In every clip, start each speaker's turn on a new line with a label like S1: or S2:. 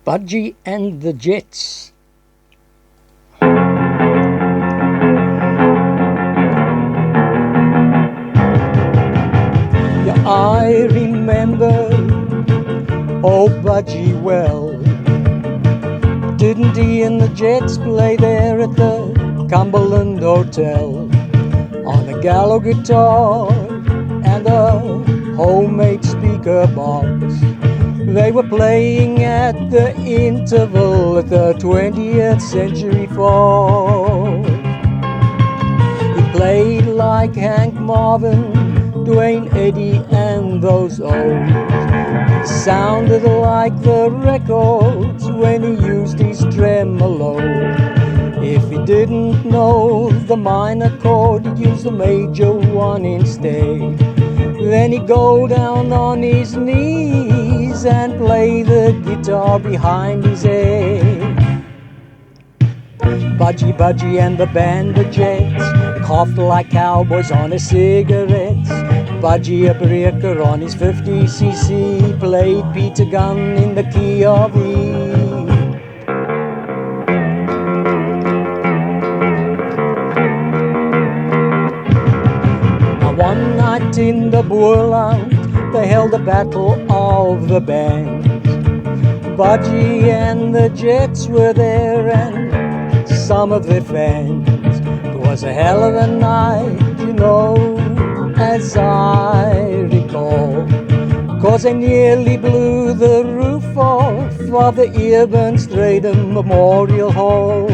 S1: Budgie and the Jets. Yeah, I remember old Budgie well. Didn't he and the Jets play there at the Cumberland Hotel? On a Gallo guitar and a homemade speaker box. They were playing at the interval at the 20th Century Fox. He played like Hank Marvin, Dwayne Eddy and those old. He sounded like the records when he used his tremolo. If he didn't know the minor chord, he'd use the major one instead. Then he'd go down on his knees and play the guitar behind his head. Budgie and the band of Jets coughed like cowboys on his cigarettes. Budgie, a breaker on his 50cc, played Peter Gunn in the key of E. One night in the Boerland, they held a battle of the bands. Budgie and the Jets were there and some of their fans. It was a hell of a night, you know, as I recall, 'cause they nearly blew the roof off of the Earburn Stratham Memorial Hall.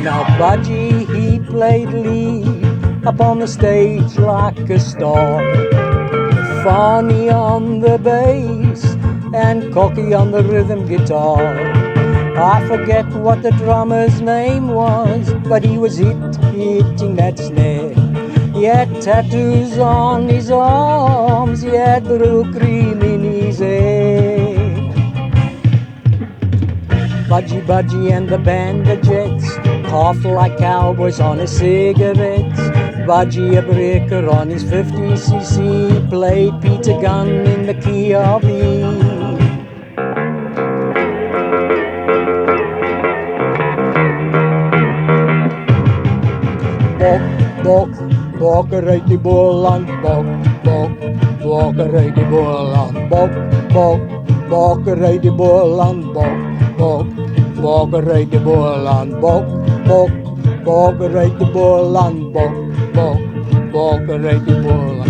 S1: Now Budgie, he played lead up on the stage like a star, funny on the bass and cocky on the rhythm guitar. I forget what the drummer's name was, but he was hitting that snare. He had tattoos on his arms, he had blue cream in his hair. Budgie and the band of Jets coughed like cowboys on his cigarettes. Budgie, a breaker on his 50cc, played Peter Gunn in the key of E. Bok, bokkerej die Boerland, bok, bokkerej die Boerland, bok, bokkerej die Boerland, bok, bokkerej die Boerland, bok, bokkerej die Boerland, bok, bokkerej die Boerland.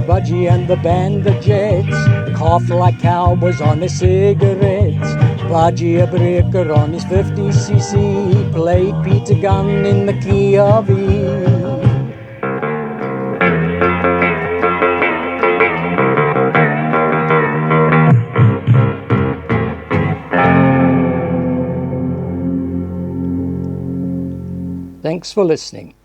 S1: Budgie and the band of Jets coughed like cowboys on their cigarettes. Budgie, a breaker on his 50cc, played Peter Gunn in the key of E. Thanks for listening.